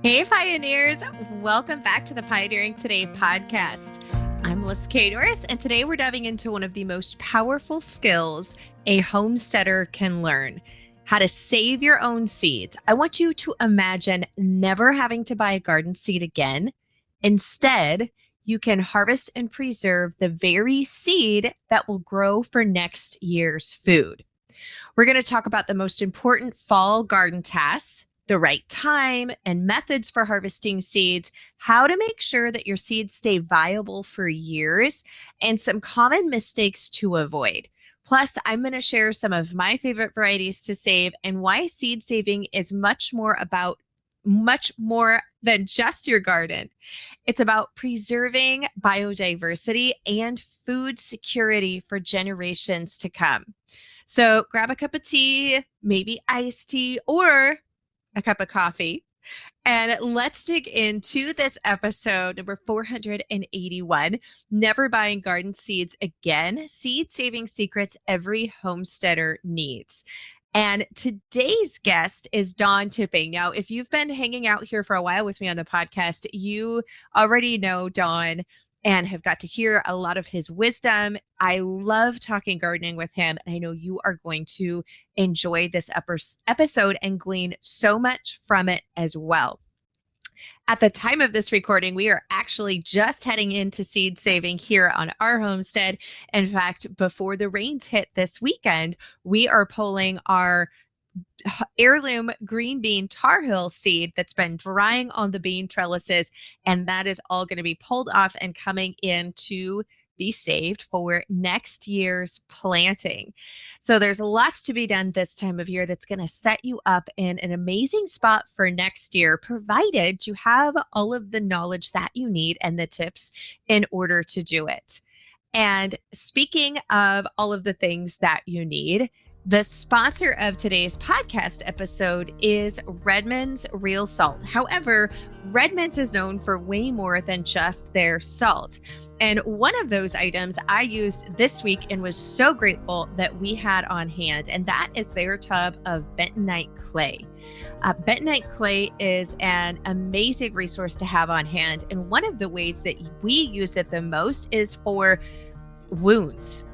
Hey, Pioneers! Welcome back to the Pioneering Today podcast. I'm Norris, and today we're diving into one of the most powerful skills a homesteader can learn: how to save your own seeds. I want you to imagine never having to buy a garden seed again. Instead, you can harvest and preserve the very seed that will grow for next year's food. We're going to talk about the most important fall garden tasks, the right time and methods for harvesting seeds, how to make sure that your seeds stay viable for years, and some common mistakes to avoid. Plus, I'm going to share some of my favorite varieties to save and why seed saving is much more than just your garden. It's about preserving biodiversity and food security for generations to come. So grab a cup of tea, maybe iced tea, or a cup of coffee, and let's dig into this episode number 481, Never Buying Garden Seeds Again, Seed Saving Secrets Every Homesteader Needs. And today's guest is Don Tipping. Now, if you've been hanging out here for a while with me on the podcast, you already know Don and have got to hear a lot of his wisdom. I love talking gardening with him, and I know you are going to enjoy this episode and glean so much from it as well. At the time of this recording, we are actually just heading into seed saving here on our homestead. In fact, before the rains hit this weekend, we are pulling our heirloom green bean Tar Heel seed that's been drying on the bean trellises, and that is all going to be pulled off and coming in to be saved for next year's planting. So there's lots to be done this time of year that's going to set you up in an amazing spot for next year, provided you have all of the knowledge that you need and the tips in order to do it. And speaking of all of the things that you need, the sponsor of today's podcast episode is Redmond's Real Salt. However, Redmond's is known for way more than just their salt. And one of those items I used this week and was so grateful that we had on hand, and that is their tub of bentonite clay. Bentonite clay is an amazing resource to have on hand, and one of the ways that we use it the most is for wounds.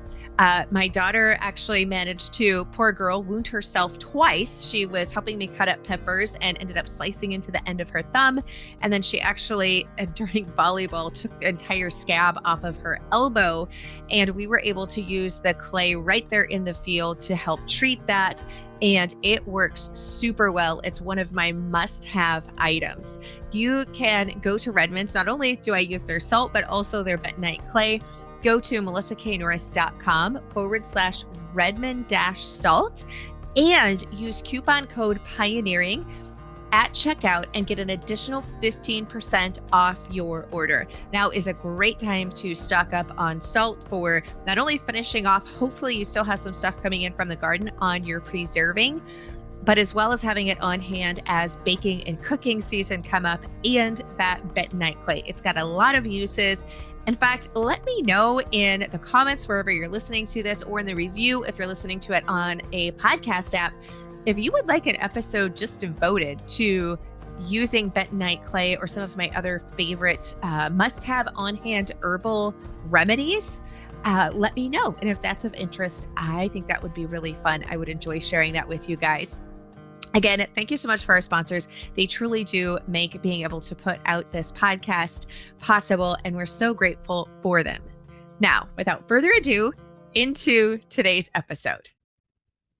My daughter actually managed to, poor girl, wound herself twice. She was helping me cut up peppers and ended up slicing into the end of her thumb. And then she actually, during volleyball, took the entire scab off of her elbow. And we were able to use the clay right there in the field to help treat that. And it works super well. It's one of my must-have items. You can go to Redmond's. Not only do I use their salt, but also their bentonite clay. Go to melissaknorris.com/Redmond-salt and use coupon code Pioneering at checkout and get an additional 15% off your order. Now is a great time to stock up on salt for not only finishing off, hopefully you still have some stuff coming in from the garden on your preserving, but as well as having it on hand as baking and cooking season come up, and that bentonite clay. It's got a lot of uses. In fact, let me know in the comments wherever you're listening to this, or in the review if you're listening to it on a podcast app, if you would like an episode just devoted to using bentonite clay or some of my other favorite must-have on-hand herbal remedies. Let me know. And if that's of interest, I think that would be really fun. I would enjoy sharing that with you guys. Again, thank you so much for our sponsors. They truly do make being able to put out this podcast possible, and we're so grateful for them. Now, without further ado, into today's episode.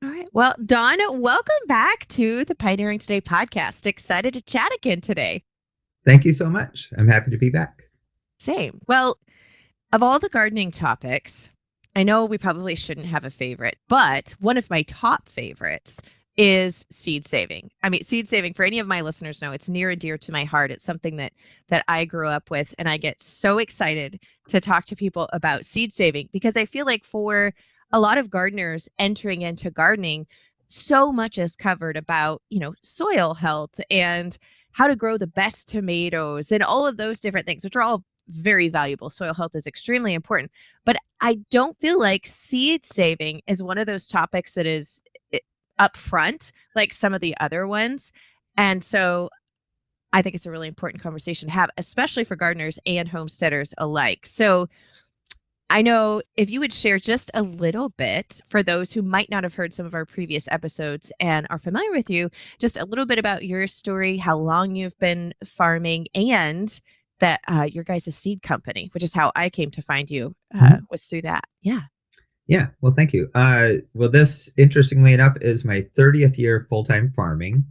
All right. Well, Dawn, welcome back to the Pioneering Today podcast. Excited to chat again today. Thank you so much. I'm happy to be back. Same. Well, of all the gardening topics, I know we probably shouldn't have a favorite, but one of my top favorites is seed saving. I mean, seed saving, for any of my listeners know, it's near and dear to my heart. It's something that I grew up with, and I get so excited to talk to people about seed saving because I feel like for a lot of gardeners entering into gardening, so much is covered about, soil health and how to grow the best tomatoes and all of those different things, which are all very valuable. Soil health is extremely important, but I don't feel like seed saving is one of those topics that is up front like some of the other ones. And so I think it's a really important conversation to have, especially for gardeners and homesteaders alike. So I know if you would share just a little bit for those who might not have heard some of our previous episodes and are familiar with you, just a little bit about your story, how long you've been farming, and that your guys' seed company, which is how I came to find you, Mhm. was through that. Yeah. Yeah, well, thank you. Well, this, interestingly enough, is my 30th year full-time farming,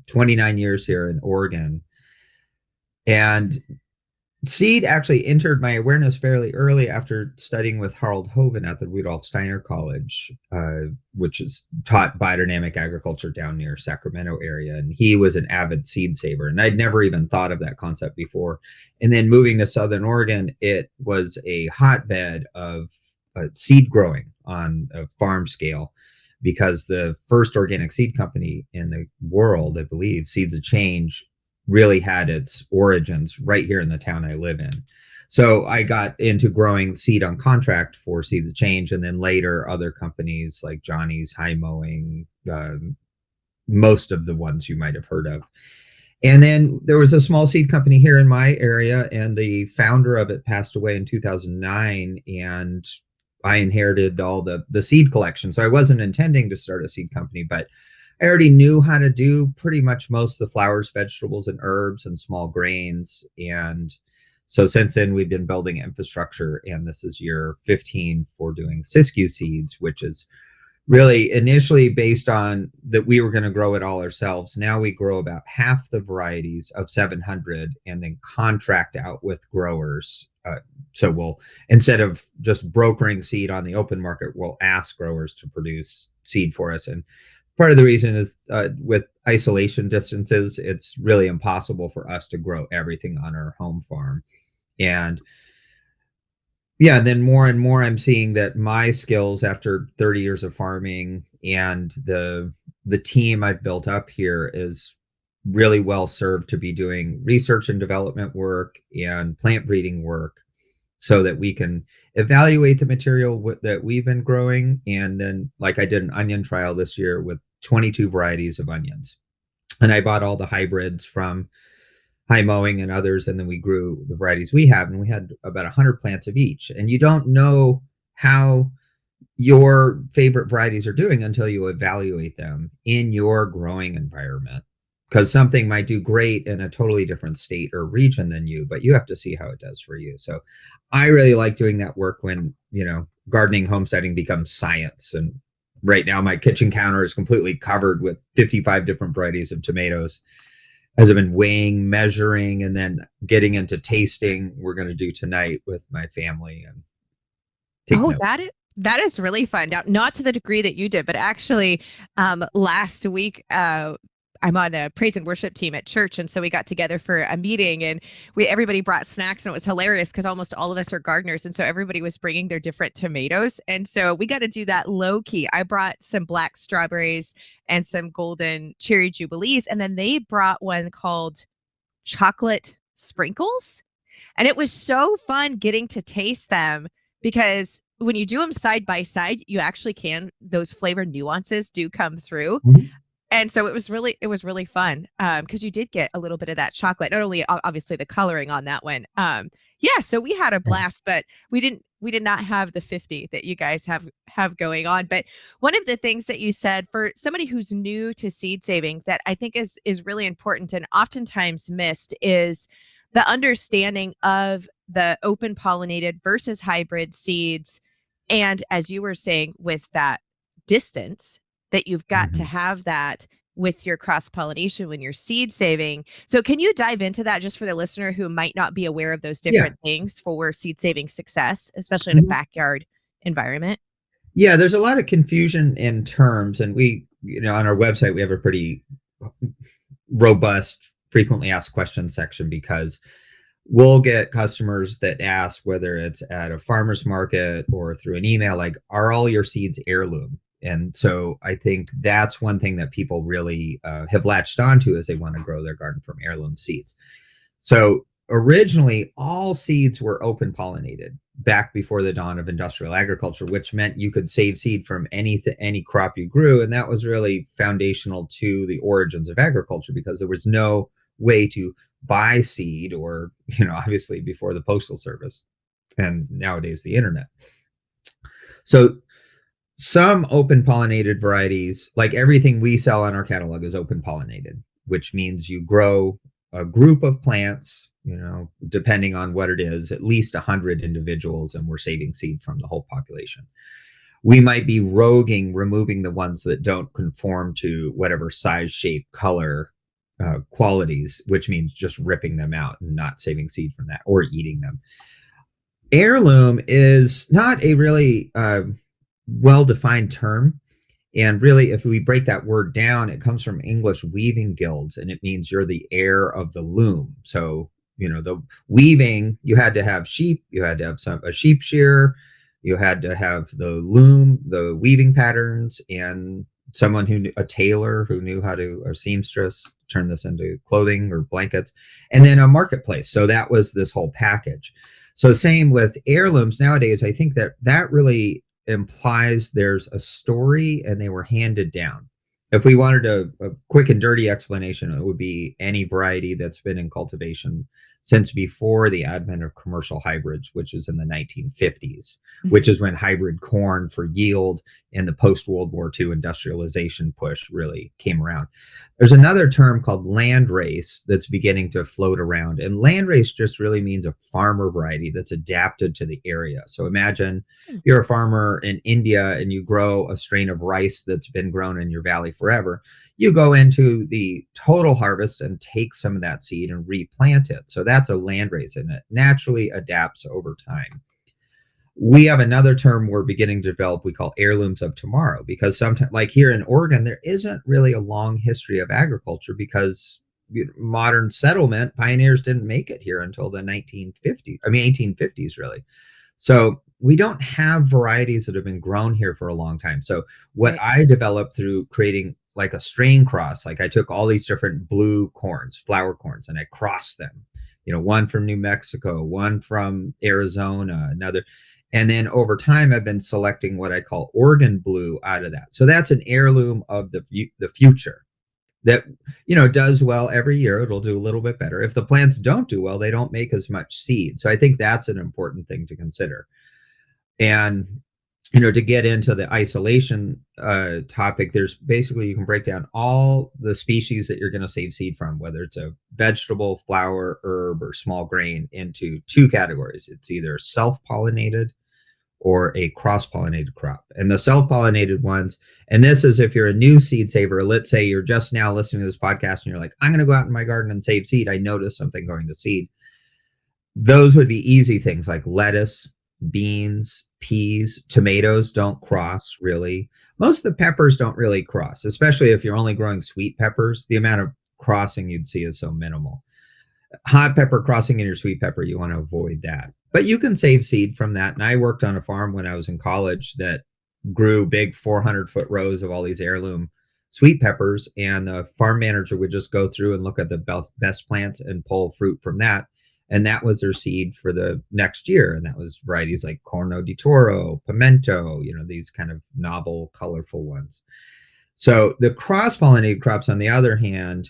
29 years here in Oregon. And seed actually entered my awareness fairly early after studying with Harold Hoven at the Rudolf Steiner College, which is taught biodynamic agriculture down near Sacramento area. And he was an avid seed saver. And I'd never even thought of that concept before. And then moving to Southern Oregon, it was a hotbed of seed growing on a farm scale, because the first organic seed company in the world, I believe, Seeds of Change, really had its origins right here in the town I live in. So I got into growing seed on contract for Seeds of Change, and then later other companies like Johnny's, High Mowing, most of the ones you might have heard of. And then there was a small seed company here in my area, and the founder of it passed away in 2009, and I inherited all the seed collection. So I wasn't intending to start a seed company, but I already knew how to do pretty much most of the flowers, vegetables, and herbs and small grains. And so since then, we've been building infrastructure. And this is year 15 for doing Siskiyou seeds, which is really initially based on that we were going to grow it all ourselves. Now we grow about half the varieties of 700 and then contract out with growers. So we'll, instead of just brokering seed on the open market, we'll ask growers to produce seed for us. And part of the reason is with isolation distances, it's really impossible for us to grow everything on our home farm. And yeah, then more and more I'm seeing that my skills after 30 years of farming and the team I've built up here is really well served to be doing research and development work and plant breeding work, so that we can evaluate the material that we've been growing. And then, like, I did an onion trial this year with 22 varieties of onions, and I bought all the hybrids from High Mowing and others, and then we grew the varieties we have, and we had about 100 plants of each. And you don't know how your favorite varieties are doing until you evaluate them in your growing environment, because something might do great in a totally different state or region than you, but you have to see how it does for you. So I really like doing that work when, gardening, homesteading becomes science. And right now my kitchen counter is completely covered with 55 different varieties of tomatoes, as I've been weighing, measuring, and then getting into tasting. We're going to do tonight with my family and take Oh, notes. that is really fun. Now, not to the degree that you did, but actually, last week, I'm on a praise and worship team at church, and so we got together for a meeting, and everybody brought snacks, and it was hilarious because almost all of us are gardeners, and so everybody was bringing their different tomatoes, and so we got to do that low key. I brought some black strawberries and some golden cherry jubilees, and then they brought one called chocolate sprinkles. And it was so fun getting to taste them, because when you do them side by side, you actually those flavor nuances do come through. Mhm. And so it was really fun, because you did get a little bit of that chocolate, not only obviously the coloring on that one. Yeah, so we had a blast, but we did not have the 50 that you guys have going on. But one of the things that you said, for somebody who's new to seed saving, that I think is really important and oftentimes missed, is the understanding of the open pollinated versus hybrid seeds. And as you were saying, with that distance, that you've got to Mhm. have that with your cross pollination when you're seed saving. So can you dive into that just for the listener who might not be aware of those Yeah. different things for seed saving success, especially in a Mhm. backyard environment? Yeah, there's a lot of confusion in terms, and we, on our website, we have a pretty robust frequently asked questions section, because we'll get customers that ask, whether it's at a farmer's market or through an email, like, are all your seeds heirloom? And so I think that's one thing that people really have latched onto, is they want to grow their garden from heirloom seeds. So originally, all seeds were open pollinated back before the dawn of industrial agriculture, which meant you could save seed from any crop you grew. And that was really foundational to the origins of agriculture, because there was no way to buy seed, or, obviously before the postal service and nowadays the internet. So some open pollinated varieties, like everything we sell on our catalog, is open pollinated, which means you grow a group of plants, depending on what it is, at least 100 individuals, and we're saving seed from the whole population. We might be roguing, removing the ones that don't conform to whatever size, shape, color, qualities, which means just ripping them out and not saving seed from that, or eating them. Heirloom is not a really well-defined term. And really, if we break that word down, it comes from English weaving guilds, and it means you're the heir of the loom. So, the weaving, you had to have sheep, you had to have a sheep shearer, you had to have the loom, the weaving patterns, and someone a tailor who knew how to, or seamstress, turn this into clothing or blankets, and then a marketplace. So that was this whole package. So same with heirlooms nowadays. I think that really implies there's a story and they were handed down. If we wanted a quick and dirty explanation, it would be any variety that's been in cultivation since before the advent of commercial hybrids, which is in the 1950s, which is when hybrid corn for yield and the post-World War II industrialization push really came around. There's another term called landrace that's beginning to float around. And landrace just really means a farmer variety that's adapted to the area. So imagine you're a farmer in India and you grow a strain of rice that's been grown in your valley forever. You go into the total harvest and take some of that seed and replant it. So that's a landrace, and it naturally adapts over time. We have another term we're beginning to develop we call heirlooms of tomorrow, because sometimes, like here in Oregon, there isn't really a long history of agriculture because modern settlement pioneers didn't make it here until the 1850s, really. So we don't have varieties that have been grown here for a long time. So what I developed through creating like a strain cross, like I took all these different blue corns, flower corns, and I crossed them, one from New Mexico, one from Arizona, another. And then over time, I've been selecting what I call Oregon blue out of that. So that's an heirloom of the future that, does well every year. It'll do a little bit better. If the plants don't do well, they don't make as much seed. So I think that's an important thing to consider. And, to get into the isolation topic, there's basically, you can break down all the species that you're going to save seed from, whether it's a vegetable, flower, herb, or small grain, into two categories. It's either self-pollinated or a cross-pollinated crop. And the self-pollinated ones, and this is if you're a new seed saver, let's say you're just now listening to this podcast and you're like, I'm going to go out in my garden and save seed. I noticed something going to seed. Those would be easy things like lettuce, beans, peas, tomatoes don't cross really. Most of the peppers don't really cross, especially if you're only growing sweet peppers. The amount of crossing you'd see is so minimal. Hot pepper crossing in your sweet pepper, you want to avoid that. But you can save seed from that. And I worked on a farm when I was in college that grew big 400-foot rows of all these heirloom sweet peppers. And the farm manager would just go through and look at the best plants and pull fruit from that. And that was their seed for the next year. And that was varieties like Corno di Toro, Pimento, these kind of novel, colorful ones. So the cross-pollinated crops, on the other hand,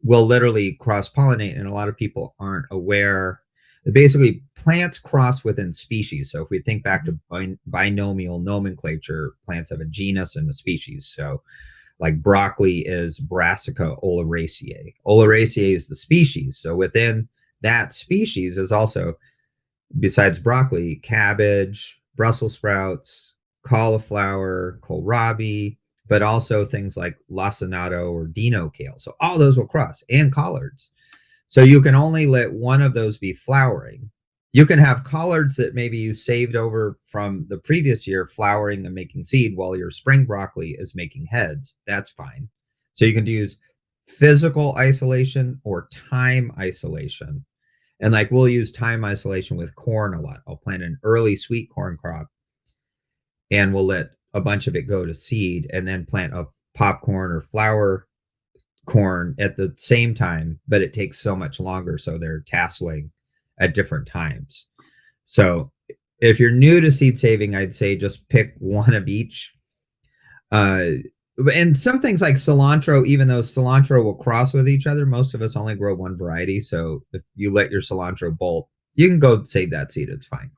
will literally cross-pollinate. And a lot of people aren't aware that basically plants cross within species. So if we think back to binomial nomenclature, plants have a genus and a species. So like broccoli is Brassica oleracea. Oleracea is the species. So within that species is also, besides broccoli, cabbage, Brussels sprouts, cauliflower, kohlrabi, but also things like lacinato or dino kale. So all those will cross, and collards. So you can only let one of those be flowering. You can have collards that maybe you saved over from the previous year flowering and making seed while your spring broccoli is making heads. That's fine. So you can use physical isolation or time isolation. And like we'll use time isolation with corn a lot. I'll plant an early sweet corn crop and we'll let a bunch of it go to seed and then plant a popcorn or flower corn at the same time, but it takes so much longer. So they're tasseling at different times. So if you're new to seed saving, I'd say just pick one of each. And some things like cilantro, even though cilantro will cross with each other, most of us only grow one variety. So if you let your cilantro bolt, you can go save that seed. It's fine.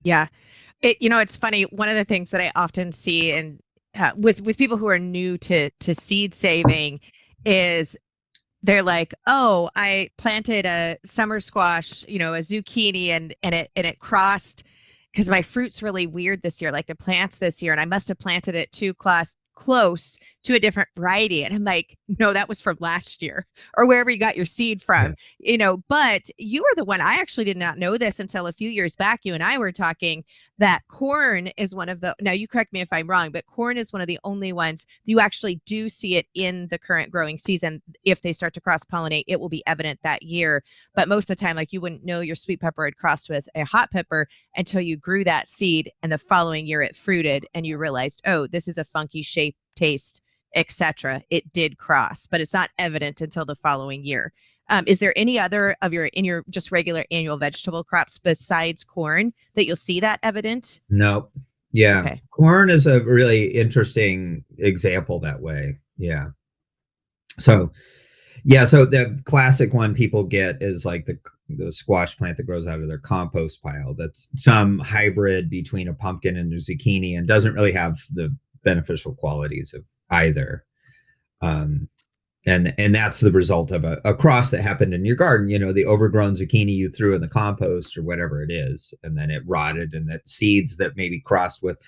Yeah. It's funny. One of the things that I often see and with people who are new to seed saving is they're like, "Oh, I planted a summer squash, a zucchini, and it crossed because my fruit's really weird this year, like the plants this year, and I must have planted it too close to a different variety." And I'm like, "No, that was from last year or wherever you got your seed Yeah. from." But you were the one. I actually did not know this until a few years back. You and I were talking that corn is one of the, now you correct me if I'm wrong, but corn is one of the only ones you actually do see it in the current growing season. If they start to cross pollinate, it will be evident that year. But most of the time, like, you wouldn't know your sweet pepper had crossed with a hot pepper until you grew that seed and the following year it fruited and you realized, oh, this is a funky shape, taste, etc. It did cross, but it's not evident until the following year. Is there any other of your just regular annual vegetable crops besides corn that you'll see that evident? No. Yeah. Okay. Corn is a really interesting example that way. Yeah. So, yeah. So the classic one people get is like the squash plant that grows out of their compost pile. That's some hybrid between a pumpkin and a zucchini and doesn't really have the beneficial qualities of either. Um, and that's the result of a cross that happened in your garden, the overgrown zucchini you threw in the compost or whatever it is, and then it rotted, and that seeds that maybe crossed with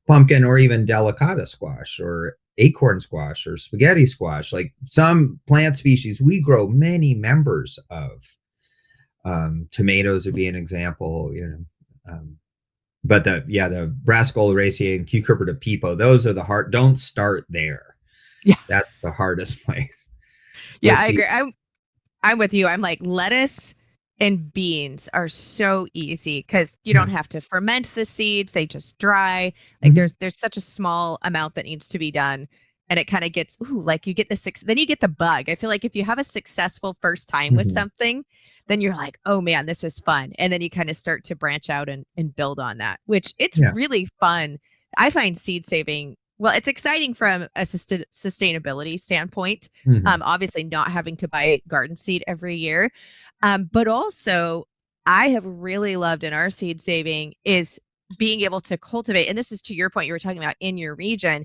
pumpkin or even delicata squash or acorn squash or spaghetti squash, like some plant species we grow many members of. Tomatoes would be an example, but the brassica oleracea and cucurbita pepo, those are the hard, don't start there. Yeah. That's the hardest place. Yeah, I agree. I'm with you. I'm like, lettuce and beans are so easy because you don't have to ferment the seeds. They just dry. Like, there's such a small amount that needs to be done. And it kind of gets, like, you get then you get the bug. I feel like if you have a successful first time with something, then you're like, oh man, this is fun. And then you kind of start to branch out and build on that, which it's really fun. I find seed saving, well, it's exciting from a sustainability standpoint. Obviously not having to buy garden seed every year. But also I have really loved in our seed saving is being able to cultivate. And this is to your point you were talking about in your region,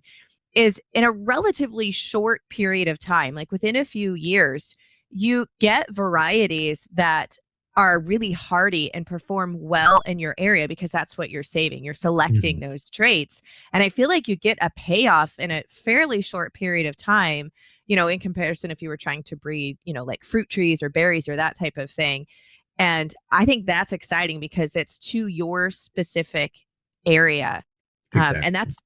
is in a relatively short period of time, like within a few years, you get varieties that are really hardy and perform well in your area because that's what you're saving. You're selecting those traits. And I feel like you get a payoff in a fairly short period of time, in comparison if you were trying to breed, like fruit trees or berries or that type of thing. And I think that's exciting because it's to your specific area. Exactly.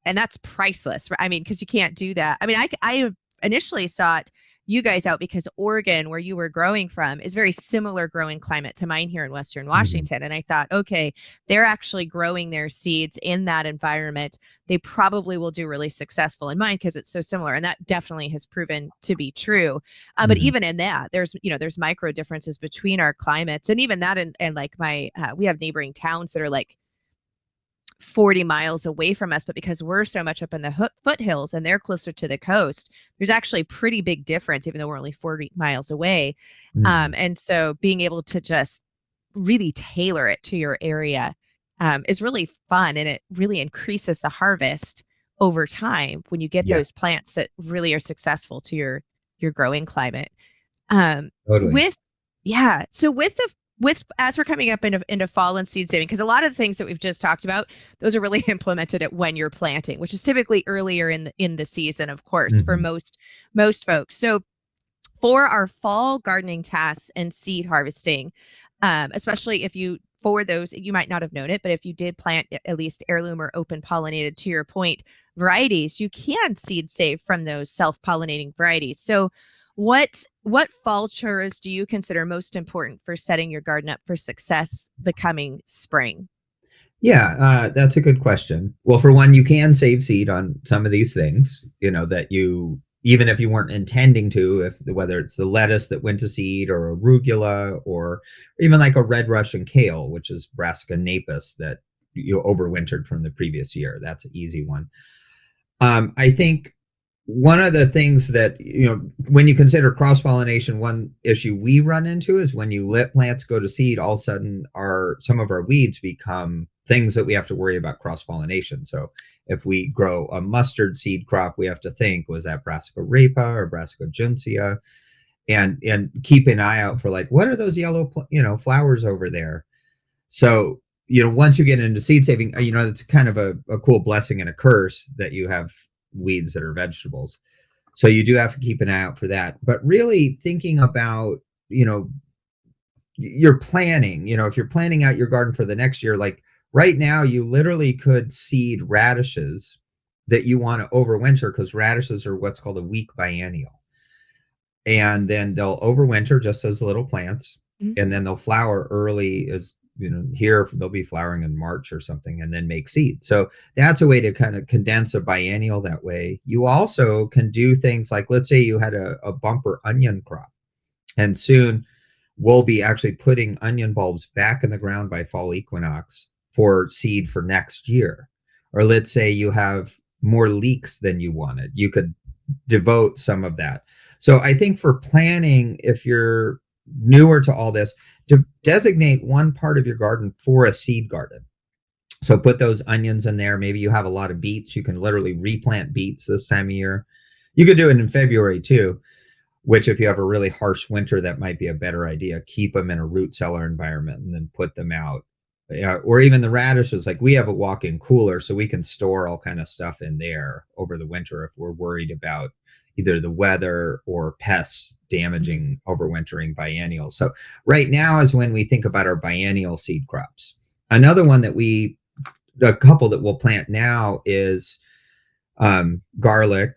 And that's priceless. I mean, because you can't do that. I mean, I initially sought you guys out because Oregon, where you were growing from, is very similar growing climate to mine here in Western Washington. And I thought, okay, they're actually growing their seeds in that environment. They probably will do really successful in mine because it's so similar. And that definitely has proven to be true. But even in that, there's micro differences between our climates. And even that, and like we have neighboring towns that are like 40 miles away from us, but because we're so much up in the foothills and they're closer to the coast, there's actually a pretty big difference, even though we're only 40 miles away. And so being able to just really tailor it to your area is really fun, and it really increases the harvest over time when you get those plants that really are successful to your growing climate. Totally. So with as we're coming up into fall and seed saving, because a lot of the things that we've just talked about, those are really implemented at when you're planting, which is typically earlier in the season, of course, for most folks. So for our fall gardening tasks and seed harvesting, especially if for those, you might not have known it, but if you did plant at least heirloom or open pollinated, to your point, varieties, you can seed save from those self-pollinating varieties. So what fall chores do you consider most important for setting your garden up for success the coming spring? Yeah, that's a good question. Well, for one, you can save seed on some of these things, that you, even if you weren't intending to, whether it's the lettuce that went to seed or arugula or even like a red Russian kale, which is Brassica napus that you overwintered from the previous year. That's an easy one. I think one of the things that, when you consider cross-pollination, one issue we run into is when you let plants go to seed, all of a sudden some of our weeds become things that we have to worry about cross-pollination. So if we grow a mustard seed crop, we have to think, was that Brassica rapa or Brassica juncea? And keep an eye out for like, what are those yellow, flowers over there? So, once you get into seed saving, it's kind of a cool blessing and a curse that you have weeds that are vegetables. So you do have to keep an eye out for that. But really thinking about, your planning, if you're planning out your garden for the next year, like right now, you literally could seed radishes that you want to overwinter, because radishes are what's called a weak biennial. And then they'll overwinter just as little plants, and then they'll flower early as, here they'll be flowering in March or something, and then make seed. So that's a way to kind of condense a biennial that way. You also can do things like, let's say you had a bumper onion crop, and soon we'll be actually putting onion bulbs back in the ground by fall equinox for seed for next year. Or let's say you have more leeks than you wanted. You could devote some of that. So I think for planning, if you're newer to all this, to designate one part of your garden for a seed garden. So put those onions in there. Maybe you have a lot of beets. You can literally replant beets this time of year. You could do it in February too, which if you have a really harsh winter, that might be a better idea. Keep them in a root cellar environment and then put them out. Or even the radishes, like we have a walk-in cooler, so we can store all kind of stuff in there over the winter if we're worried about either the weather or pests damaging overwintering biennials. So right now is when we think about our biennial seed crops. Another one that a couple that we'll plant now is garlic,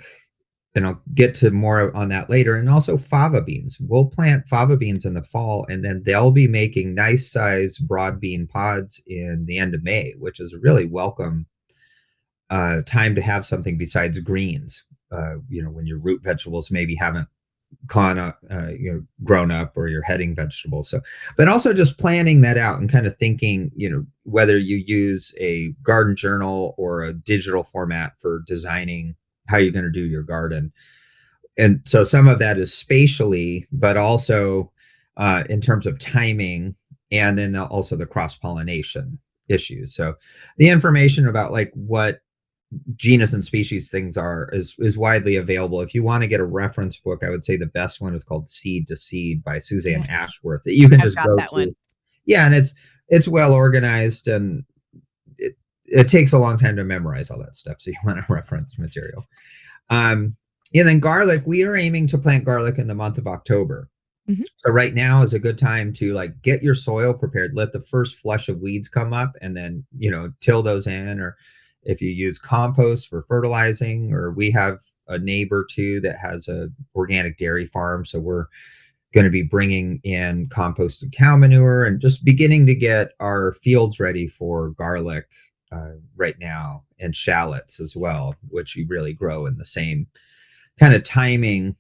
and I'll get to more on that later, and also fava beans. We'll plant fava beans in the fall, and then they'll be making nice size broad bean pods in the end of May, which is a really welcome time to have something besides greens. When your root vegetables maybe haven't grown up, or your heading vegetables. So, but also just planning that out and kind of thinking, whether you use a garden journal or a digital format for designing how you're going to do your garden. And so some of that is spatially, but also in terms of timing, and then also the cross-pollination issues. So the information about like what genus and species things are is widely available. If you want to get a reference book, I would say the best one is called Seed to Seed by Suzanne Ashworth, that you can just go to. One. Yeah, and it's well organized, and it takes a long time to memorize all that stuff, so you want a reference material. And then garlic, we are aiming to plant garlic in the month of October. So right now is a good time to like get your soil prepared, let the first flush of weeds come up, and then till those in. Or if you use compost for fertilizing, or we have a neighbor too that has a organic dairy farm, so we're going to be bringing in composted cow manure and just beginning to get our fields ready for garlic right now, and shallots as well, which you really grow in the same kind of timing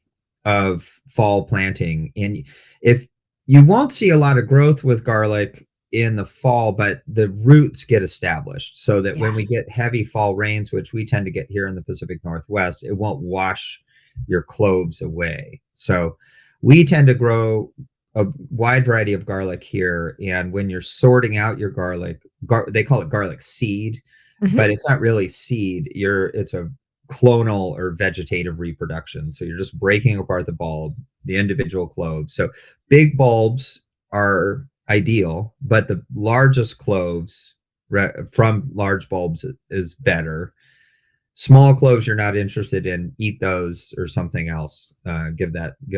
of fall planting. And if you won't see a lot of growth with garlic in the fall, but the roots get established so that when we get heavy fall rains, which we tend to get here in the Pacific Northwest, it won't wash your cloves away. So we tend to grow a wide variety of garlic here. And when you're sorting out your garlic, they call it garlic seed, but it's not really seed. It's a clonal or vegetative reproduction. So you're just breaking apart the bulb, the individual cloves. So big bulbs are ideal, but the largest clove from large bulbs is better. Small cloves you're not interested in, eat those or something else. Give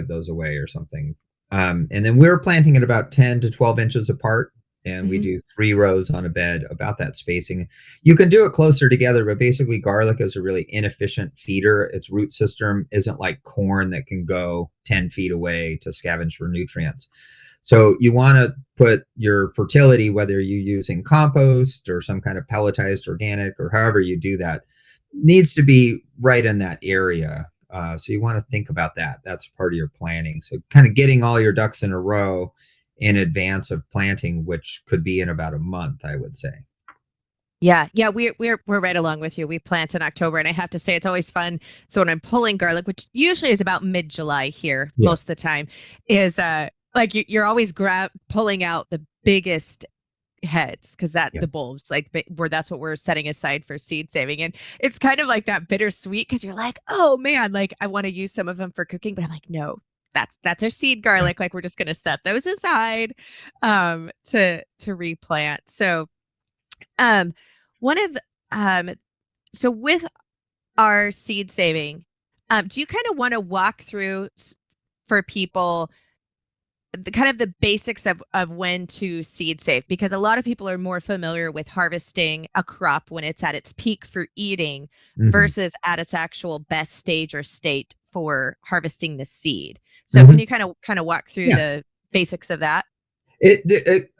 those away or something. And then we're planting at about 10 to 12 inches apart, and we do 3 rows on a bed, about that spacing. You can do it closer together, but basically garlic is a really inefficient feeder. Its root system isn't like corn that can go 10 feet away to scavenge for nutrients. So you want to put your fertility, whether you're using compost or some kind of pelletized organic or however you do that, needs to be right in that area. So you want to think about that. That's part of your planning. So kind of getting all your ducks in a row in advance of planting, which could be in about a month, I would say. Yeah, we're right along with you. We plant in October, and I have to say it's always fun. So when I'm pulling garlic, which usually is about mid-July here Yeah. most of the time, is like you're always pulling out the biggest heads because that Yeah. the bulbs where that's what we're setting aside for seed saving, and it's kind of like that bittersweet because you're like, oh man, like I want to use some of them for cooking, but I'm like, no, that's our seed garlic. Like we're just gonna set those aside to replant. So um one of um so with our seed saving, do you kind of want to walk through for people the kind of the basics of when to seed save? Because a lot of people are more familiar with harvesting a crop when it's at its peak for eating Hmm. versus at its actual best stage or state for harvesting the seed. So can Hmm. you kind of walk through Yeah. the basics of that?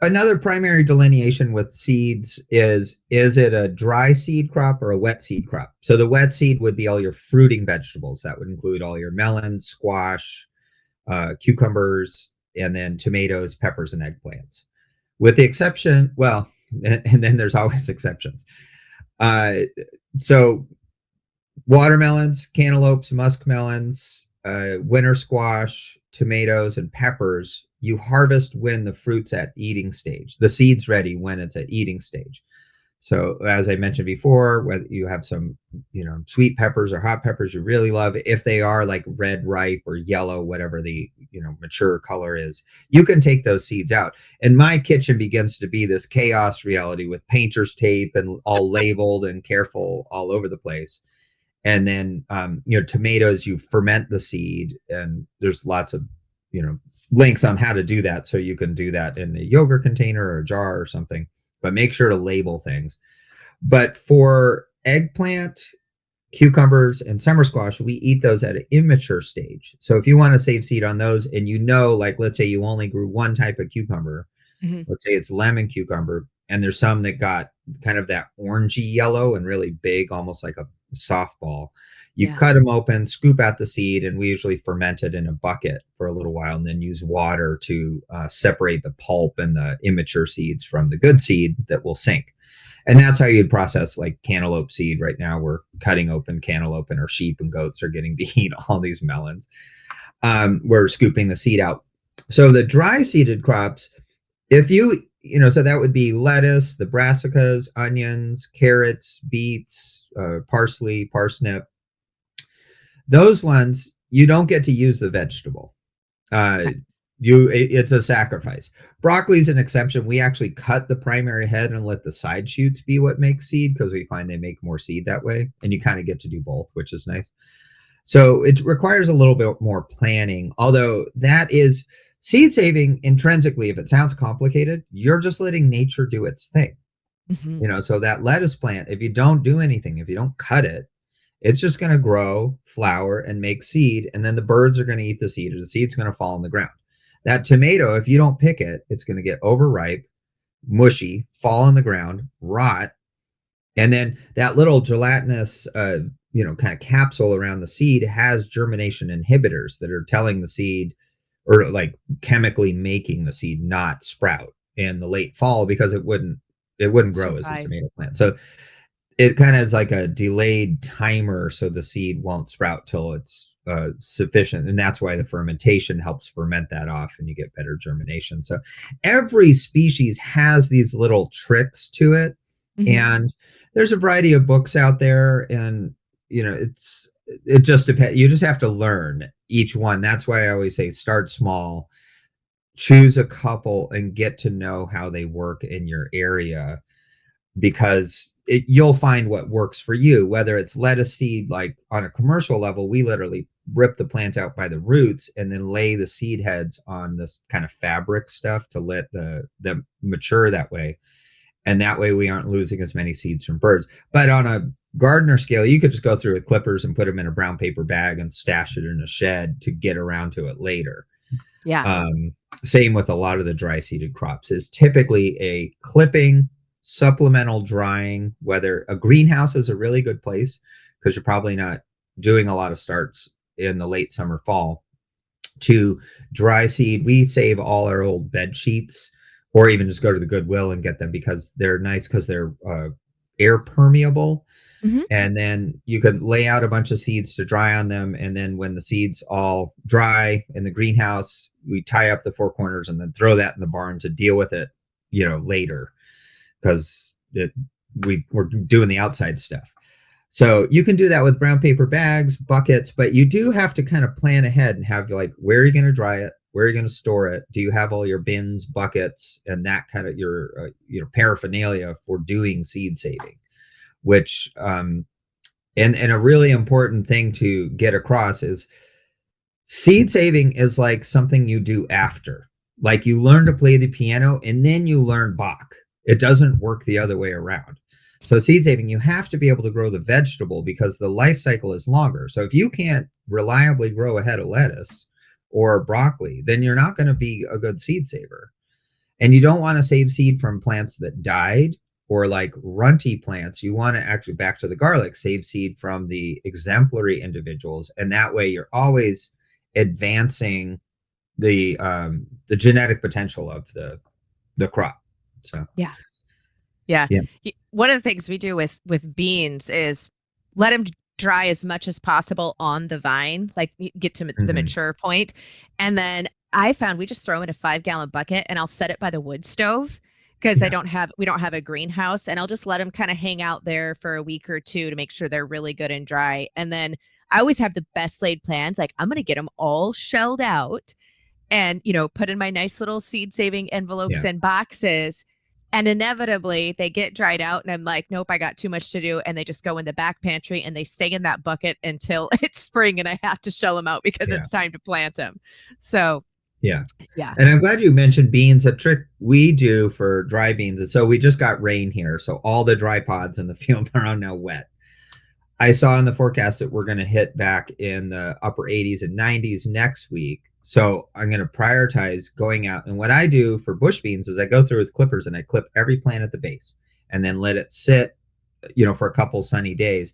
Another primary delineation with seeds is it a dry seed crop or a wet seed crop? So the wet seed would be all your fruiting vegetables. That would include all your melons, squash, cucumbers, and then tomatoes, peppers, and eggplants. With the exception, well, and then there's always exceptions. Uh, so watermelons, cantaloupes, muskmelons, winter squash, tomatoes, and peppers, you harvest when the fruit's at eating stage. The seed's ready when it's at eating stage. So as I mentioned before, whether you have some, sweet peppers or hot peppers you really love, if they are like red ripe or yellow, whatever the, mature color is, you can take those seeds out. And my kitchen begins to be this chaos reality with painter's tape and all labeled and careful all over the place. And then tomatoes, you ferment the seed, and there's lots of links on how to do that, so you can do that in a yogurt container or a jar or something, but make sure to label things. But for eggplant, cucumbers, and summer squash, we eat those at an immature stage. So if you want to save seed on those, and like let's say you only grew one type of cucumber, Hmm. let's say it's lemon cucumber, and there's some that got kind of that orangey yellow and really big, almost like a softball. You Yeah. cut them open, scoop out the seed, and we usually ferment it in a bucket for a little while, and then use water to separate the pulp and the immature seeds from the good seed that will sink. And that's how you'd process like cantaloupe seed. Right now, we're cutting open cantaloupe, and our sheep and goats are getting to eat all these melons. We're scooping the seed out. So the dry seeded crops, if so that would be lettuce, the brassicas, onions, carrots, beets, parsley, parsnip. Those ones, you don't get to use the vegetable. Uh, Okay. it's a sacrifice. Broccoli is an exception. We actually cut the primary head and let the side shoots be what makes seed, because we find they make more seed that way. And you kind of get to do both, which is nice. So it requires a little bit more planning, although that is seed saving intrinsically. If it sounds complicated, you're just letting nature do its thing. Hmm. So that lettuce plant, if you don't do anything, if you don't cut it, it's just going to grow, flower, and make seed. And then the birds are going to eat the seed, or the seed's going to fall on the ground. That tomato, if you don't pick it, it's going to get overripe, mushy, fall on the ground, rot, and then that little gelatinous kind of capsule around the seed has germination inhibitors that are telling the seed, or like chemically making the seed not sprout in the late fall, because it wouldn't grow as a Survive. tomato plant. So it kind of is like a delayed timer, so the seed won't sprout till it's sufficient, and that's why the fermentation helps ferment that off, and you get better germination. So every species has these little tricks to it, Hmm. and there's a variety of books out there, and it just depends. You just have to learn each one. That's why I always say start small, choose a couple, and get to know how they work in your area, because you'll find what works for you. Whether it's lettuce seed, like on a commercial level, we literally rip the plants out by the roots and then lay the seed heads on this kind of fabric stuff to let them mature that way. And that way we aren't losing as many seeds from birds. But on a gardener scale, you could just go through with clippers and put them in a brown paper bag and stash it in a shed to get around to it later. Yeah. um, Same with a lot of the dry seeded crops, is typically a clipping, supplemental drying. Whether a greenhouse is a really good place, because you're probably not doing a lot of starts in the late summer, fall, to dry seed. We save all our old bed sheets, or even just go to the Goodwill and get them, because they're nice, because they're air permeable. Hmm. And then you could lay out a bunch of seeds to dry on them. And then when the seeds all dry in the greenhouse, we tie up the four corners and then throw that in the barn to deal with it, later, because we're doing the outside stuff. So you can do that with brown paper bags, buckets, but you do have to kind of plan ahead and have like, where are you going to dry it? Where are you going to store it? Do you have all your bins, buckets, and that kind of your paraphernalia for doing seed saving? Which and a really important thing to get across is seed saving is like something you do after. Like you learn to play the piano and then you learn Bach. It doesn't work the other way around. So seed saving, you have to be able to grow the vegetable because the life cycle is longer. So if you can't reliably grow a head of lettuce or broccoli, then you're not going to be a good seed saver. And you don't want to save seed from plants that died or like runty plants. You want to actually, back to the garlic, save seed from the exemplary individuals. And that way you're always advancing the genetic potential of the crop. So Yeah. Yeah. yeah. One of the things we do with beans is let them dry as much as possible on the vine, like get to the Mhm. mature point. And then I found we just throw in a 5-gallon bucket and I'll set it by the wood stove because Yeah. we don't have a greenhouse, and I'll just let them kind of hang out there for a week or two to make sure they're really good and dry. And then I always have the best laid plans. Like I'm going to get them all shelled out and put in my nice little seed saving envelopes Yeah. and boxes, and inevitably they get dried out and I'm like, nope, I got too much to do, and they just go in the back pantry and they stay in that bucket until it's spring and I have to shell them out because Yeah. it's time to plant them. So Yeah. yeah. And I'm glad you mentioned beans. A trick we do for dry beans. And so we just got rain here. So all the dry pods in the field are now wet. I saw in the forecast that we're going to hit back in the upper 80s and 90s next week. So I'm going to prioritize going out. And what I do for bush beans is I go through with clippers and I clip every plant at the base and then let it sit, for a couple sunny days.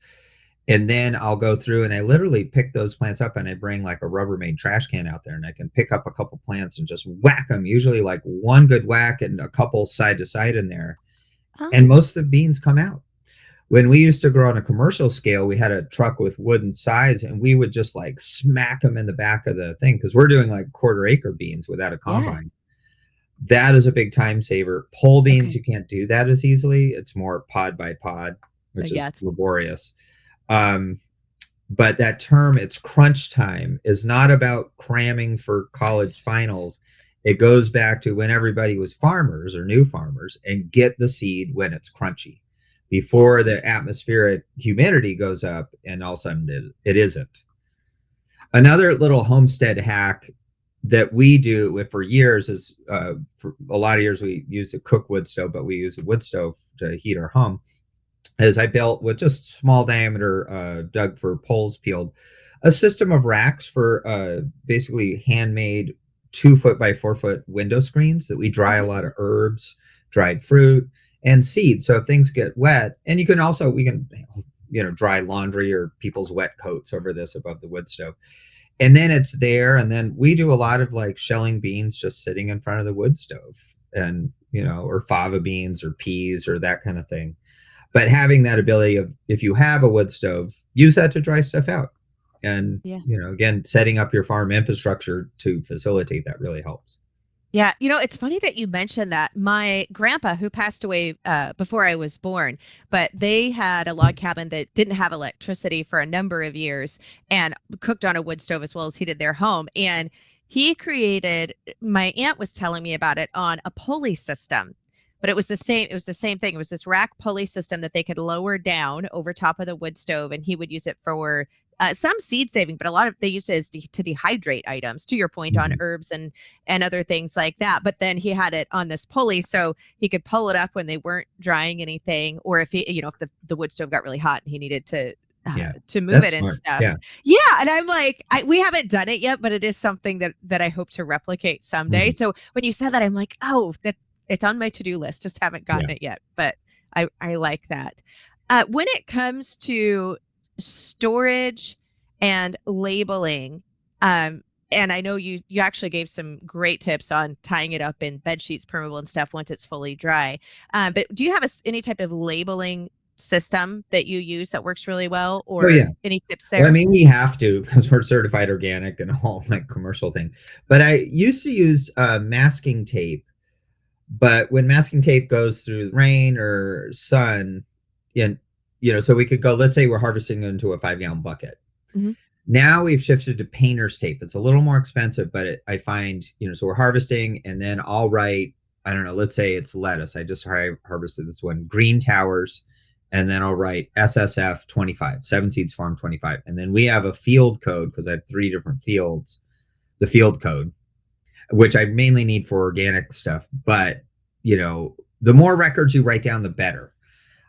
And then I'll go through and I literally pick those plants up and I bring like a Rubbermaid trash can out there and I can pick up a couple plants and just whack them, usually like one good whack and a couple side to side in there. And Oh, most of the beans come out. When we used to grow on a commercial scale, we had a truck with wooden sides and we would just like smack them in the back of the thing because we're doing like quarter acre beans without a yeah. combine. That is a big time saver. Pole beans, Okay. you can't do that as easily. It's more pod by pod, which Yeah, is it's laborious. Um, but that term, it's crunch time, is not about cramming for college finals. It goes back to when everybody was farmers or new farmers and get the seed when it's crunchy yeah. before the atmospheric humidity goes up and all of a sudden it isn't. Another little homestead hack that we do for years is for a lot of years we used a cook wood stove, but we use a wood stove to heat our home. As I built with just small diameter dug for poles peeled, a system of racks for basically handmade 2 foot by 4 foot window screens that we dry a Hmm. lot of herbs, dried fruit, and seeds. So if things get wet, and we can dry laundry or people's wet coats over this above the wood stove. And then it's there, and then we do a lot of like shelling beans just sitting in front of the wood stove, and or fava beans or peas or that kind of thing. But having that ability of, if you have a wood stove, use that to dry stuff out. And Yeah. again, setting up your farm infrastructure to facilitate that really helps. Yeah, it's funny that you mentioned that. My grandpa, who passed away before I was born, but they had a log cabin that didn't have electricity for a number of years and cooked on a wood stove as well as heated their home. And he created, my aunt was telling me about it on a pulley system, but it was the same. It was the same thing. It was this rack pulley system that they could lower down over top of the wood stove, and he would use it for some seed saving, but a lot of they use it as to dehydrate items. To your point on Mhm. herbs and other things like that. But then he had it on this pulley so he could pull it up when they weren't drying anything, or if if the wood stove got really hot and he needed Yeah, to move that's it and smart. stuff. Yeah. Yeah, and I'm like, we haven't done it yet, but it is something that I hope to replicate someday. Mhm. So when you said that, I'm like, oh, that it's on my to-do list. Just haven't Yeah. gotten it yet, but I like that. When it comes to storage and labeling, um, and I know you actually gave some great tips on tying it up in bed sheets, permeable and stuff once it's fully dry. But do you have any type of labeling system that you use that works really well, Oh or yeah. any tips Well, I there? mean, we have to because we're certified organic and all like commercial thing. But I used to use masking tape. But when masking tape goes through rain or sun, and so we could go. Let's say we're harvesting into a 5-gallon bucket. Hmm. Now we've shifted to painter's tape. It's a little more expensive, but I find, so we're harvesting and then I'll write, I don't know, let's say it's lettuce. I just harvested this one, green towers. And then I'll write SSF 25, Seven Seeds Farm 25. And then we have a field code because I have 3 different fields, the field code, which I mainly need for organic stuff. But, the more records you write down, the better.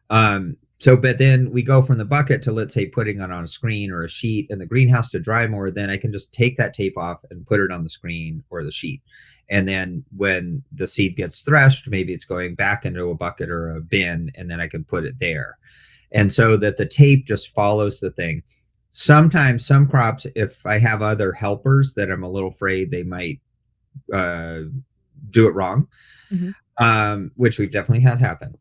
But then we go from the bucket to, let's say, putting it on a screen or a sheet in the greenhouse to dry more. Then I can just take that tape off and put it on the screen or the sheet. And then when the seed gets threshed, maybe it's going back into a bucket or a bin, and then I can put it there. And so that the tape just follows the thing. Sometimes some crops, if I have other helpers that I'm a little afraid they might do it wrong, which we've definitely had happen.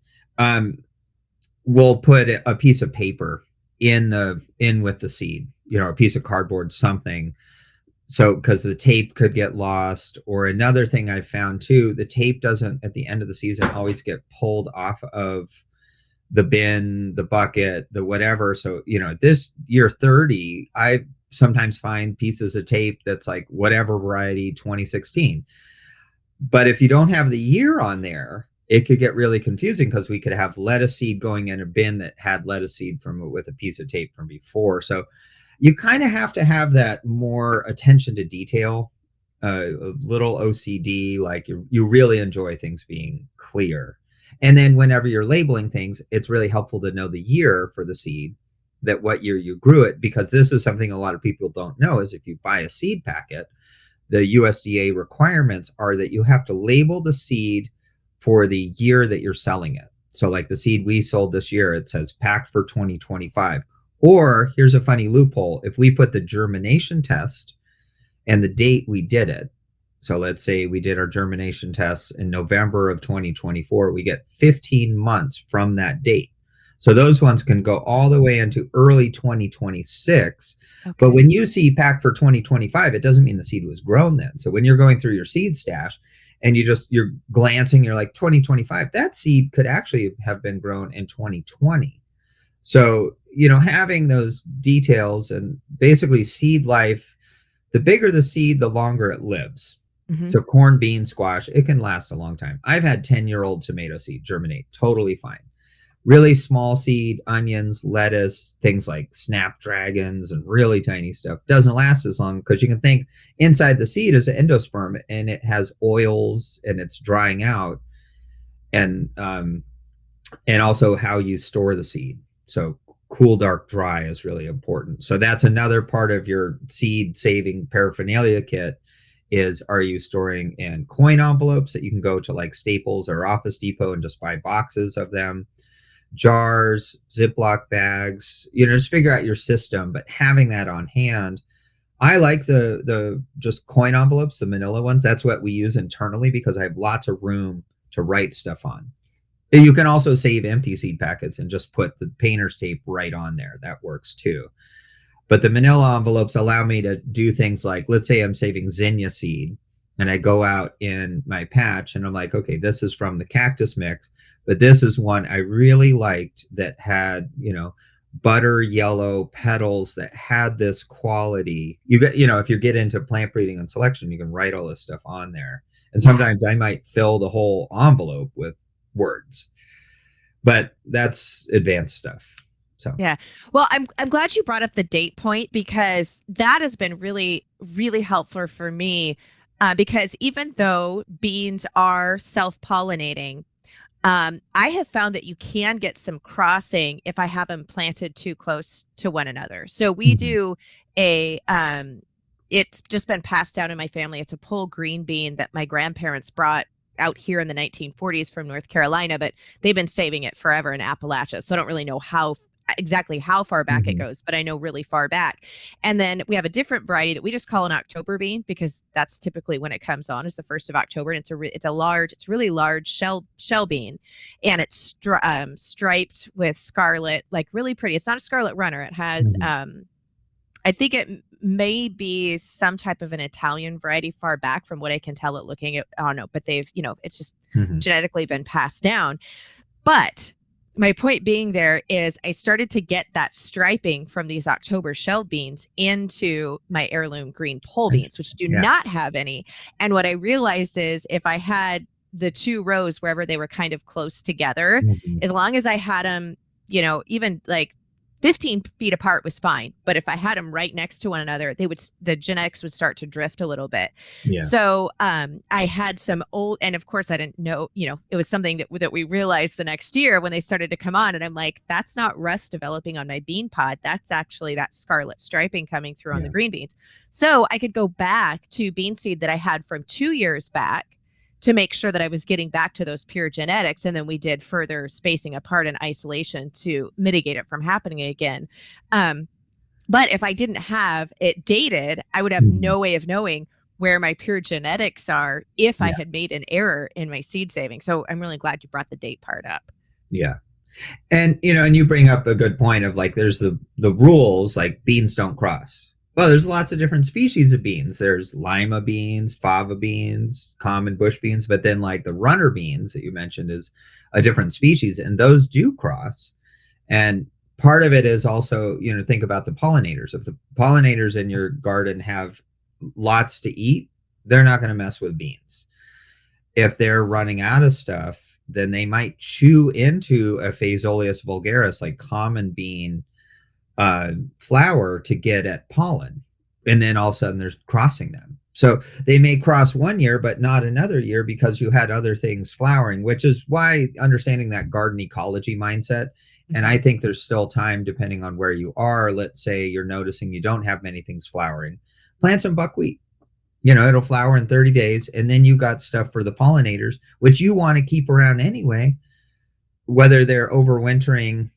We'll put a piece of paper in with the seed, a piece of cardboard, something. So, because the tape could get lost. Or another thing I found too, the tape doesn't at the end of the season always get pulled off of the bin, the bucket, the whatever. So, this year 30, I sometimes find pieces of tape that's like whatever variety 2016. But if you don't have the year on there, it could get really confusing because we could have lettuce seed going in a bin that had lettuce seed with a piece of tape from before. So you kind of have to have that more attention to detail, a little OCD, like you really enjoy things being clear. And then whenever you're labeling things, it's really helpful to know the year for the seed, that what year you grew it, because this is something a lot of people don't know is if you buy a seed packet, the USDA requirements are that you have to label the seed for the year that you're selling it. So like the seed we sold this year, it says packed for 2025. Or here's a funny loophole. If we put the germination test and the date we did it, so let's say we did our germination tests in November of 2024, we get 15 months from that date. So those ones can go all the way into early 2026. Okay. But when you see packed for 2025, it doesn't mean the seed was grown then. So when you're going through your seed stash and you're glancing, you're like 2025, that seed could actually have been grown in 2020. So, having those details and basically seed life, the bigger the seed, the longer it lives. Mm-hmm. So corn, bean, squash, it can last a long time. I've had 10-year-old tomato seed germinate totally fine. Really small seed, onions, lettuce, things like snapdragons and really tiny stuff doesn't last as long because you can think inside the seed is an endosperm and it has oils and it's drying out, and also how you store the seed. So cool, dark, dry is really important. So that's another part of your seed saving paraphernalia kit is, are you storing in coin envelopes that you can go to like Staples or Office Depot and just buy boxes of them? Jars, Ziploc bags, just figure out your system, but having that on hand. I like the just coin envelopes, the manila ones. That's what we use internally because I have lots of room to write stuff on. You can also save empty seed packets and just put the painter's tape right on there. That works too. But the manila envelopes allow me to do things like, let's say I'm saving zinnia seed and I go out in my patch and I'm like, okay, this is from the cactus mix, but this is one I really liked that had, butter yellow petals that had this quality. You get, if you get into plant breeding and selection, you can write all this stuff on there. And sometimes I might fill the whole envelope with words, but that's advanced stuff. So yeah, well, I'm glad you brought up the date point because that has been really, really helpful for me. Because even though beans are self-pollinating, I have found that you can get some crossing if I have them planted too close to one another. So we do it's just been passed down in my family. It's a pole green bean that my grandparents brought out here in the 1940s from North Carolina, but they've been saving it forever in Appalachia. So I don't really know how exactly how far back it Hmm. goes, but I know really far back. And then we have a different variety that we just call an October bean because that's typically when it comes on is the 1st of October. And it's really large shell bean, and it's striped with scarlet, like really pretty. It's not a scarlet runner. It has Hmm. I think it may be some type of an Italian variety far back from what I can tell it looking at. I don't know, but they've, it's just Hmm. genetically been passed down. But my point being there is I started to get that striping from these October shelled beans into my heirloom green pole beans, which do Yeah. not have any. And what I realized is if I had the two rows wherever they were kind of close together, Hmm. as long as I had them, even like 15 feet apart was fine. But if I had them right next to one another, the genetics would start to drift a little bit. Yeah. So I had some old, and of course I didn't know, it was something that we realized the next year when they started to come on. And I'm like, that's not rust developing on my bean pod. That's actually that scarlet striping coming through on the Yeah. green beans. So I could go back to bean seed that I had from 2 years back to make sure that I was getting back to those pure genetics. And then we did further spacing apart and isolation to mitigate it from happening again. Um, but if I didn't have it dated, I would have Mhm. no way of knowing where my pure genetics are if I Yeah. had made an error in my seed saving. So I'm really glad you brought the date part up. Yeah. And and you bring up a good point of like there's the rules like beans don't cross. Well, there's lots of different species of beans. There's lima beans, fava beans, common bush beans, but then like the runner beans that you mentioned is a different species, and those do cross. And part of it is also, think about the pollinators. If the pollinators in your garden have lots to eat, they're not going to mess with beans. If they're running out of stuff, then they might chew into a Phaseolus vulgaris, like common bean flower, to get at pollen. And then all of a sudden they're crossing them. So they may cross one year, but not another year because you had other things flowering, which is why understanding that garden ecology mindset. And I Mhm. think there's still time, depending on where you are. Let's say you're noticing you don't have many things flowering, plant some buckwheat. It'll flower in 30 days. And then you got stuff for the pollinators, which you want to keep around anyway, whether they're overwintering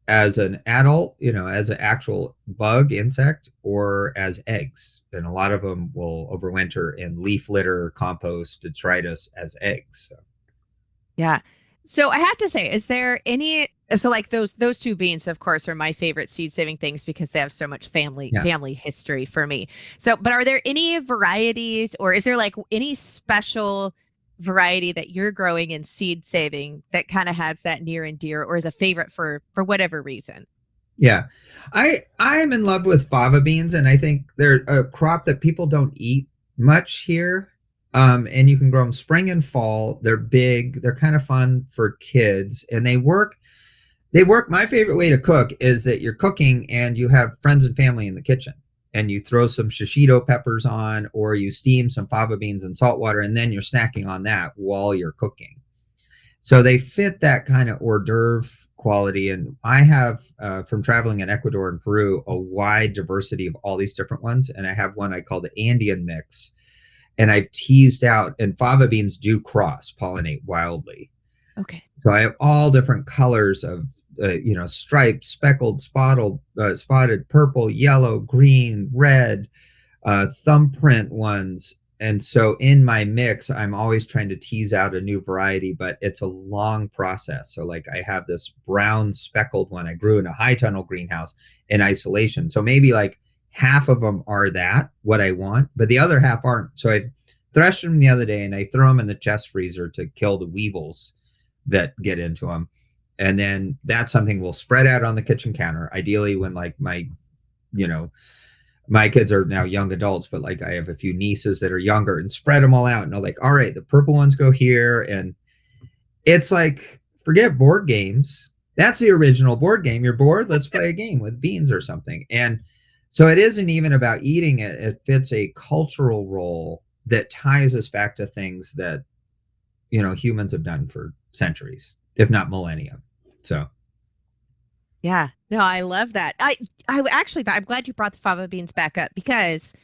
as an adult, as an actual bug insect or as eggs. And a lot of them will overwinter in leaf litter, compost, detritus as eggs. So, Yeah. So I have to say, is there any so like those two beans, of course, are my favorite seed saving things because they have so much yeah. family history for me. So, but are there any varieties or is there like any special variety that you're growing in seed saving that kind of has that near and dear or is a favorite for whatever reason? Yeah. I'm in love with fava beans, and I think they're a crop that people don't eat much here. And you can grow them spring and fall. They're big, they're kind of fun for kids, and they work. My favorite way to cook is that you're cooking and you have friends and family in the kitchen, and you throw some shishito peppers on, or you steam some fava beans in salt water, and then you're snacking on that while you're cooking. So they fit that kind of hors d'oeuvre quality. And I have, from traveling in Ecuador and Peru, a wide diversity of all these different ones. And I have one I call the Andean mix. And I've teased out, and fava beans do cross pollinate wildly. Okay. So I have all different colors of, striped, speckled, spotted, purple, yellow, green, red, thumbprint ones. And so in my mix, I'm always trying to tease out a new variety, but it's a long process. So like I have this brown speckled one I grew in a high tunnel greenhouse in isolation. So maybe like half of them are that what I want, but the other half aren't. So I threshed them the other day and I throw them in the chest freezer to kill the weevils that get into them. And then that's something we'll spread out on the kitchen counter. Ideally, when like you know, my kids are now young adults, but like I have a few nieces that are younger, and spread them all out. And I'm like, all right, the purple ones go here. And it's like, forget board games. That's the original board game. You're bored? Let's play a game with beans or something. And so it isn't even about eating it. It fits a cultural role that ties us back to things that, humans have done for centuries, if not millennia. So, Yeah. No, I love that. I actually I'm glad you brought the fava beans back up because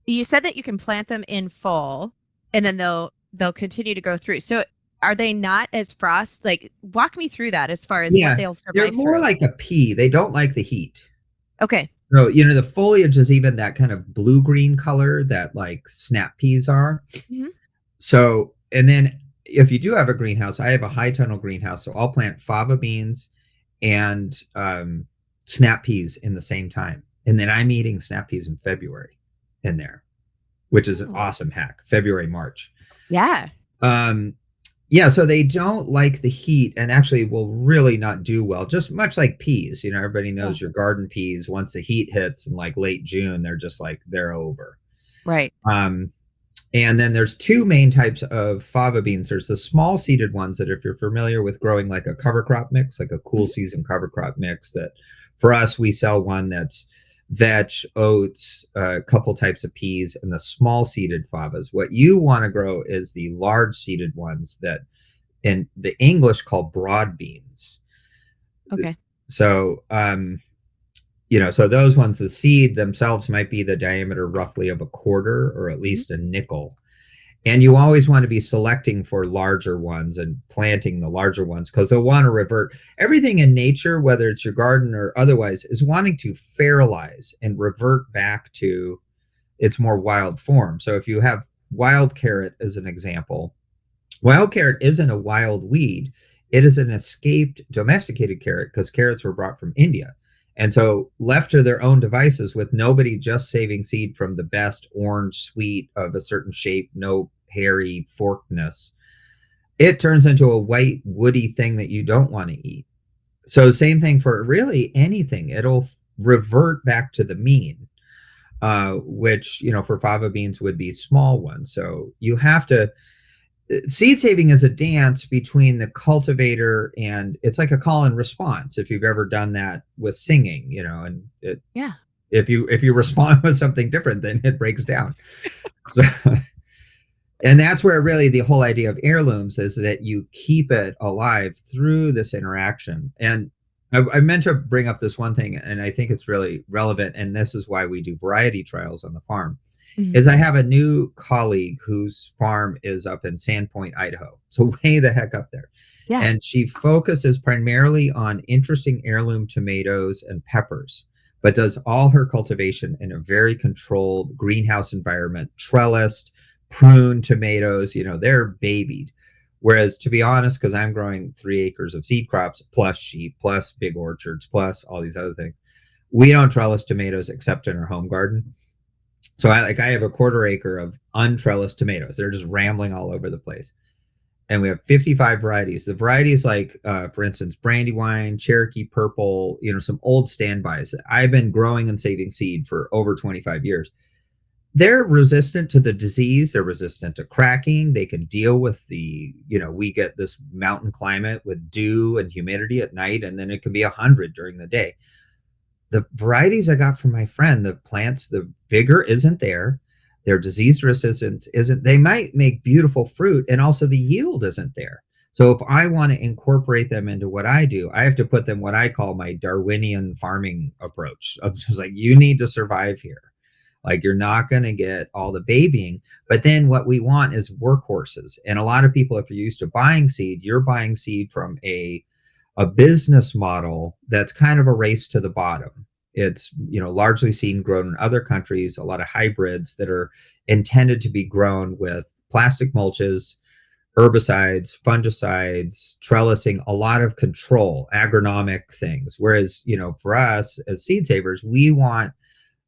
you said that you can plant them in fall and then they'll continue to go through. So Are they not as frost? Like, walk me through that as far as what Yeah, they'll they're survive more through. like a pea. They don't like the heat. Okay. So, the foliage is even that kind of blue-green color that like snap peas are. Hmm. So, and then if you do have a greenhouse, I have a high tunnel greenhouse, so I'll plant fava beans and snap peas in the same time. And then I'm eating snap peas in February in there, which is an Oh, awesome hack. February, March. yeah. Um, yeah, so they don't like the heat and actually will really not do well, just much like peas. Everybody Yeah. knows your garden peas, once the heat hits in like late June, they're just like, they're over. Right. Um, and then there's two main types of fava beans. There's the small seeded ones that if you're familiar with growing like a cover crop mix, like a cool Mhm. season cover crop mix, that for us, we sell one that's vetch, oats, a couple types of peas, and the small seeded favas. What you want to grow is the large seeded ones that in the English call broad beans. Okay. So, so those ones, the seed themselves might be the diameter roughly of a quarter or at Mhm. least a nickel. And you always want to be selecting for larger ones and planting the larger ones because they'll want to revert. Everything in nature, whether it's your garden or otherwise, is wanting to fertilize and revert back to its more wild form. So if you have wild carrot as an example, wild carrot isn't a wild weed. It is an escaped domesticated carrot because carrots were brought from India. And so, left to their own devices with nobody just saving seed from the best orange sweet of a certain shape, no hairy forkedness, it turns into a white, woody thing that you don't want to eat. So, same thing for really anything, it'll revert back to the mean, which, for fava beans would be small ones. So, you have to seed saving is a dance between the cultivator and it's like a call and response if you've ever done that with singing, and Yeah. if you respond with something different then it breaks down. So and that's where really the whole idea of heirlooms is that you keep it alive through this interaction. And I meant to bring up this one thing and I think it's really relevant, and this is why we do variety trials on the farm, Mhm. is I have a new colleague whose farm is up in Sandpoint, Idaho. So way the heck up there. Yeah. And she focuses primarily on interesting heirloom tomatoes and peppers, but does all her cultivation in a very controlled greenhouse environment, trellised, pruned tomatoes, they're babied. Whereas to be honest, because I'm growing 3 acres of seed crops, plus sheep, plus big orchards, plus all these other things, we don't trellis tomatoes except in our home garden. So I have a quarter acre of untrellised tomatoes. They're just rambling all over the place. And we have 55 varieties. The varieties like, for instance, Brandywine, Cherokee Purple, some old standbys. I've been growing and saving seed for over 25 years. They're resistant to the disease. They're resistant to cracking. They can deal with we get this mountain climate with dew and humidity at night, and then it can be 100 during the day. The varieties I got from my friend, the plants, the vigor isn't there. Their disease resistance isn't, they might make beautiful fruit and also the yield isn't there. So if I want to incorporate them into what I do, I have to put them what I call my Darwinian farming approach of just like, you need to survive here. Like you're not going to get all the babying, but then what we want is workhorses. And a lot of people, if you're used to buying seed, you're buying seed from a business model that's kind of a race to the bottom. It's largely seen grown in other countries, a lot of hybrids that are intended to be grown with plastic mulches, herbicides, fungicides, trellising, a lot of control, agronomic things. Whereas, for us as seed savers, we want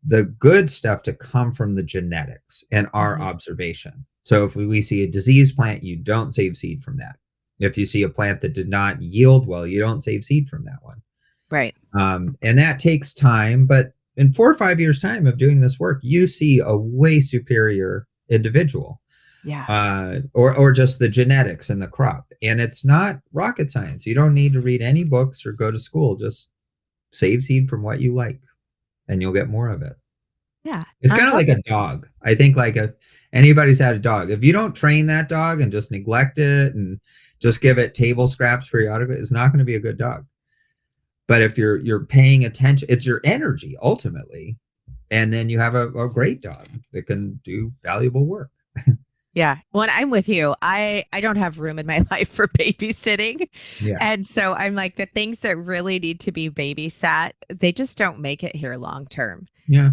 the good stuff to come from the genetics and our Mhm. observation. So if we see a diseased plant, you don't save seed from that. If you see a plant that did not yield well, you don't save seed from that one. Right. And that takes time, but in 4 or 5 years' time of doing this work, you see a way superior individual, Yeah. or just the genetics in the crop. And it's not rocket science. You don't need to read any books or go to school. Just save seed from what you like, and you'll get more of it. Yeah. It's I kind of love like it. a dog. I think like if anybody's had a dog, if you don't train that dog and just neglect it and just give it table scraps periodically, it's not going to be a good dog. But if you're paying attention, it's your energy ultimately, and then you have a great dog that can do valuable work. Yeah. Well, I'm with you. I don't have room in my life for babysitting. Yeah. And so I'm like the things that really need to be babysat, they just don't make it here long term, Yeah.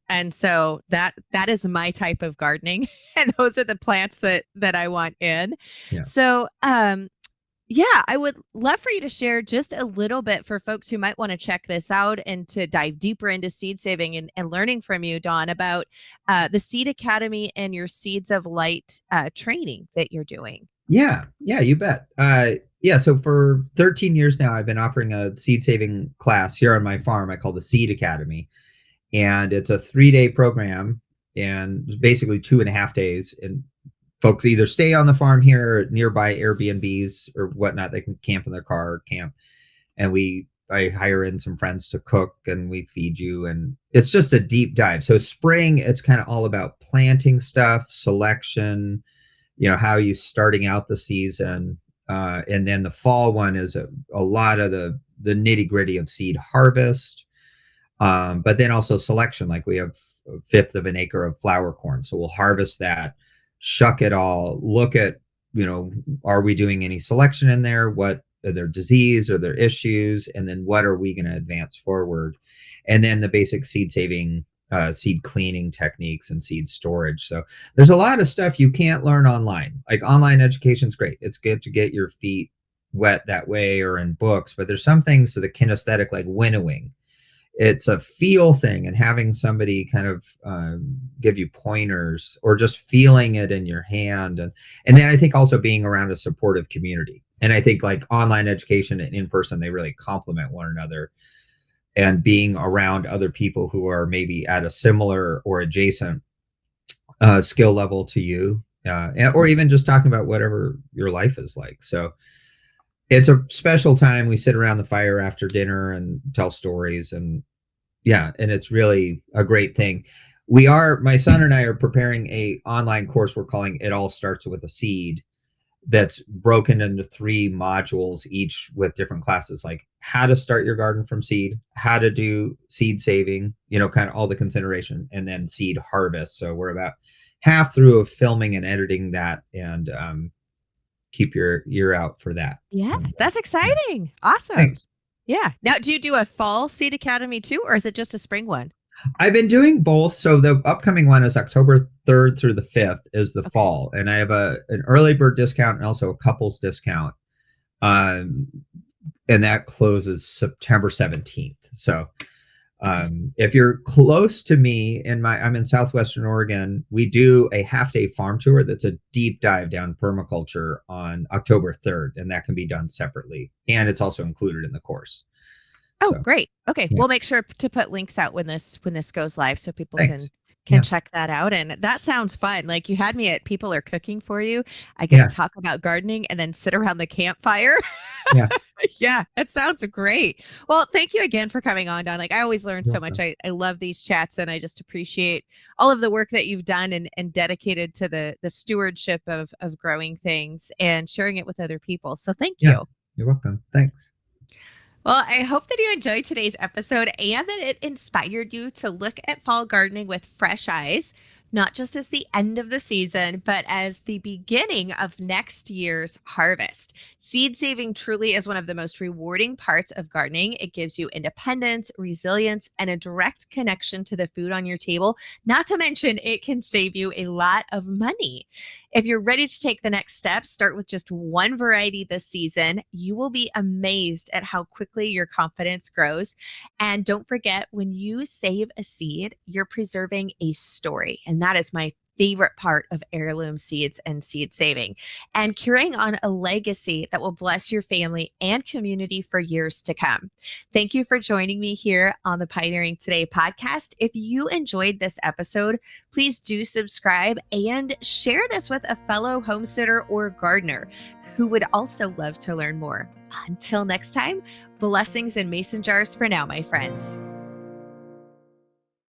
And so that is my type of gardening and those are the plants that I want in. Yeah. So, yeah, I would love for you to share just a little bit for folks who might want to check this out and to dive deeper into seed saving and learning from you, Dawn, about the Seed Academy and your Seeds of Light training that you're doing. Yeah. Yeah, you bet. Yeah. So for 13 years now, I've been offering a seed saving class here on my farm. I call the Seed Academy. And it's a 3-day program and basically 2.5 days. And folks either stay on the farm here or nearby Airbnbs or whatnot. They can camp in their car or camp. And I hire in some friends to cook and we feed you. And it's just a deep dive. So spring, it's kind of all about planting stuff, selection, how you starting out the season. And then the fall one is a lot of the nitty gritty of seed harvest. But then also selection, like we have a fifth of an acre of flower corn. So we'll harvest that, shuck it all, look at, are we doing any selection in there? What are their disease or their issues? And then what are we going to advance forward? And then the basic seed saving, seed cleaning techniques and seed storage. So there's a lot of stuff you can't learn online. Like online education is great. It's good to get your feet wet that way or in books, but there's some things to the kinesthetic, like winnowing. It's a feel thing and having somebody kind of give you pointers or just feeling it in your hand. And then I think also being around a supportive community. And I think like online education and in person, they really complement one another, and being around other people who are maybe at a similar or adjacent skill level to you, or even just talking about whatever your life is like. So it's a special time. We sit around the fire after dinner and tell stories, and it's really a great thing. My son and I are preparing a online course we're calling It All Starts with a Seed, that's broken into 3 modules, each with different classes, like how to start your garden from seed, how to do seed saving, kind of all the consideration, and then seed harvest. So we're about half through of filming and editing that, and keep your ear out for that. Yeah, that's exciting. Awesome. Thanks. Yeah. Now, do you do a fall Seed Academy too, or is it just a spring one? I've been doing both. So the upcoming one is October 3rd through the 5th is the fall. And I have an early bird discount and also a couples discount. And that closes September 17th. So if you're close to me, I'm in Southwestern Oregon, we do a half-day farm tour that's a deep dive down permaculture on October 3rd, and that can be done separately. And it's also included in the course. Oh, great. Okay. Yeah. We'll make sure to put links out when this goes live so people Thanks. can check that out. And that sounds fun. Like you had me at people are cooking for you. I get to talk about gardening and then sit around the campfire. Yeah. Yeah, that sounds great. Well, thank you again for coming on, Dawn. Like I always learn so much. I love these chats, and I just appreciate all of the work that you've done and dedicated to the stewardship of growing things and sharing it with other people. So thank you. You're welcome. Thanks. Well, I hope that you enjoyed today's episode and that it inspired you to look at fall gardening with fresh eyes, not just as the end of the season, but as the beginning of next year's harvest. Seed saving truly is one of the most rewarding parts of gardening. It gives you independence, resilience, and a direct connection to the food on your table. Not to mention, it can save you a lot of money. If you're ready to take the next step, start with just one variety this season. You will be amazed at how quickly your confidence grows. And don't forget, when you save a seed, you're preserving a story. And that is my favorite part of heirloom seeds and seed saving, and carrying on a legacy that will bless your family and community for years to come. Thank you for joining me here on the Pioneering Today podcast. If you enjoyed this episode, please do subscribe and share this with a fellow homesteader or gardener who would also love to learn more. Until next time, blessings in mason jars for now, my friends.